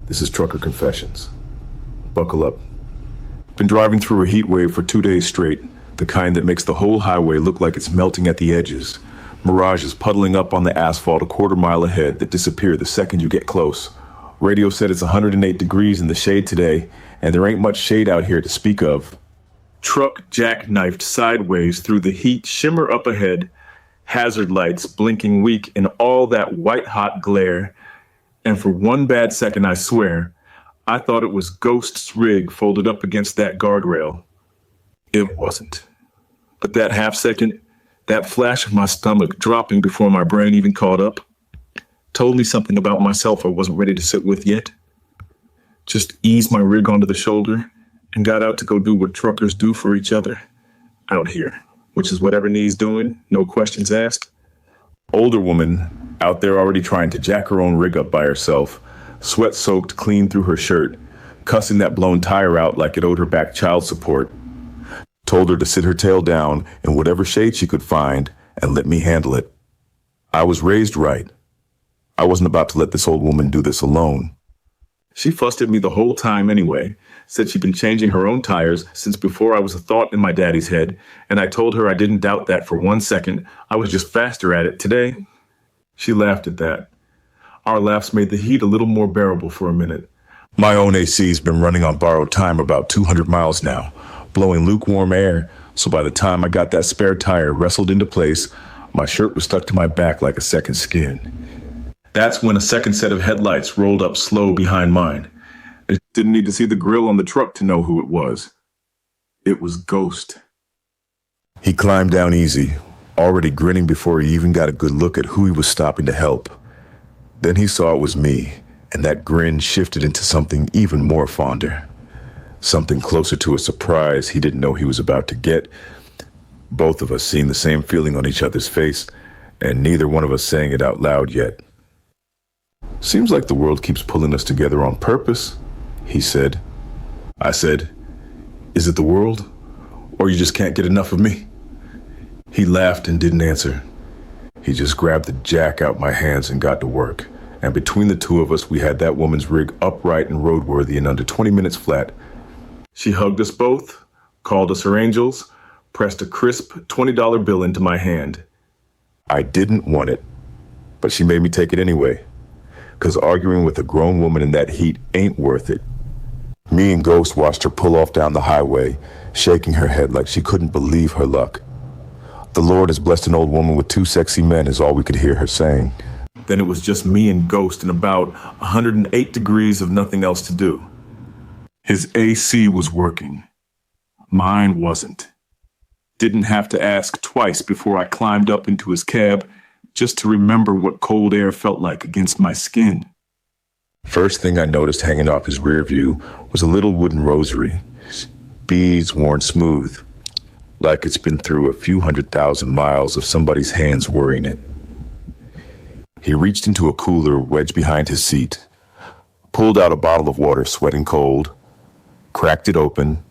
This is Trucker Confessions. Buckle up. Been driving through a heat wave for 2 days straight, the kind that makes the whole highway look like it's melting at the edges. Mirages puddling up on the asphalt a quarter mile ahead that disappear the second you get close. Radio said it's 108 degrees in the shade today, and there ain't much shade out here to speak of. Truck jackknifed sideways through the heat, shimmer up ahead, hazard lights blinking weak in all that white-hot glare. And for one bad second, I swear, I thought it was Ghost's rig folded up against that guardrail. It wasn't. But that half second, that flash of my stomach dropping before my brain even caught up, told me something about myself I wasn't ready to sit with yet. Just eased my rig onto the shoulder and got out to go do what truckers do for each other out here, which is whatever needs doing, no questions asked. Older woman out there already trying to jack her own rig up by herself, sweat soaked clean through her shirt, cussing that blown tire out like it owed her back child support. Told her to sit her tail down in whatever shade she could find and let me handle it. I was raised right. I wasn't about to let this old woman do this alone. She fussed at me the whole time anyway, said she'd been changing her own tires since before I was a thought in my daddy's head, and I told her I didn't doubt that for 1 second. I was just faster at it today. She laughed at that. Our laughs made the heat a little more bearable for a minute. My own AC's been running on borrowed time about 200 miles now, blowing lukewarm air, so by the time I got that spare tire wrestled into place, my shirt was stuck to my back like a second skin. That's when a second set of headlights rolled up slow behind mine. I didn't need to see the grill on the truck to know who it was. It was Ghost. He climbed down easy, already grinning before he even got a good look at who he was stopping to help. Then he saw it was me, and that grin shifted into something even more fonder. Something closer to a surprise he didn't know he was about to get. Both of us seeing the same feeling on each other's face, and neither one of us saying it out loud yet. Seems like the world keeps pulling us together on purpose, he said. I said, is it the world? Or you just can't get enough of me? He laughed and didn't answer. He just grabbed the jack out my hands and got to work. And between the two of us, we had that woman's rig upright and roadworthy in under 20 minutes flat. She hugged us both, called us her angels, pressed a crisp $20 bill into my hand. I didn't want it, but she made me take it anyway. 'Cause arguing with a grown woman in that heat ain't worth it. Me and Ghost watched her pull off down the highway, shaking her head like she couldn't believe her luck. The Lord has blessed an old woman with 2 sexy men is all we could hear her saying. Then it was just me and Ghost in about 108 degrees of nothing else to do. His AC was working. Mine wasn't. Didn't have to ask twice before I climbed up into his cab just to remember what cold air felt like against my skin. First thing I noticed hanging off his rear view was a little wooden rosary, beads worn smooth, like it's been through a few 100,000 miles of somebody's hands worrying it. He reached into a cooler wedged behind his seat, pulled out a bottle of water sweating cold, cracked it open,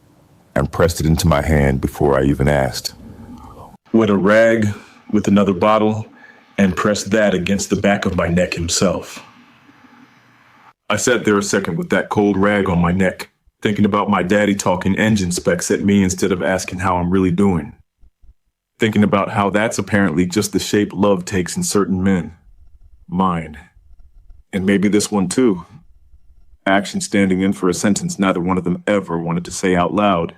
and pressed it into my hand before I even asked. Wet a rag with another bottle and pressed that against the back of my neck himself. I sat there a second with that cold rag on my neck, thinking about my daddy talking engine specs at me instead of asking how I'm really doing. Thinking about how that's apparently just the shape love takes in certain men. Mine. And maybe this one too. Action standing in for a sentence neither one of them ever wanted to say out loud.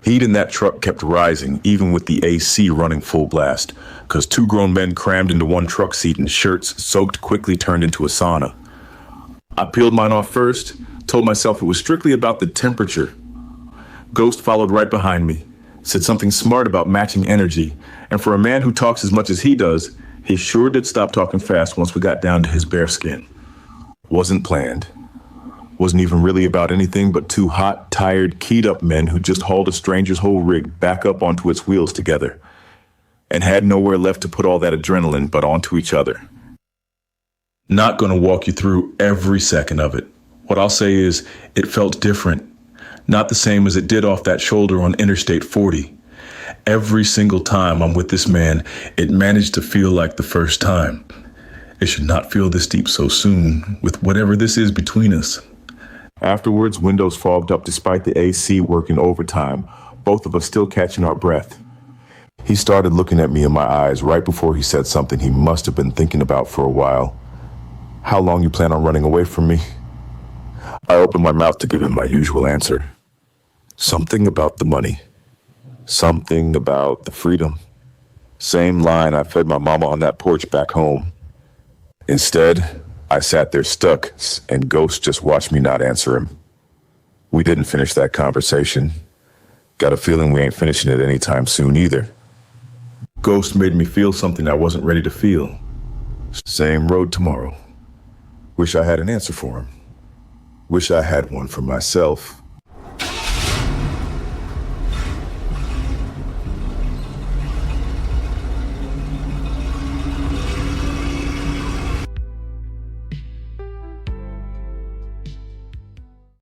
Heat in that truck kept rising, even with the AC running full blast, 'cause 2 grown men crammed into one truck seat and shirts soaked quickly turned into a sauna. I peeled mine off first, told myself it was strictly about the temperature. Ghost followed right behind me, said something smart about matching energy, and for a man who talks as much as he does, he sure did stop talking fast once we got down to his bare skin. Wasn't planned. Wasn't even really about anything but 2 hot, tired, keyed-up men who just hauled a stranger's whole rig back up onto its wheels together, and had nowhere left to put all that adrenaline but onto each other. Not gonna walk you through every second of it. What I'll say is, it felt different. Not the same as it did off that shoulder on Interstate 40. Every single time I'm with this man, it managed to feel like the first time. It should not feel this deep so soon, with whatever this is between us. Afterwards, windows fogged up despite the AC working overtime, both of us still catching our breath. He started looking at me in my eyes right before he said something he must have been thinking about for a while. How long you plan on running away from me? I opened my mouth to give him my usual answer. Something about the money. Something about the freedom. Same line I fed my mama on that porch back home. Instead, I sat there stuck, and Ghost just watched me not answer him. We didn't finish that conversation. Got a feeling we ain't finishing it anytime soon either. Ghost made me feel something I wasn't ready to feel. Same road tomorrow. Wish I had an answer for him. Wish I had one for myself.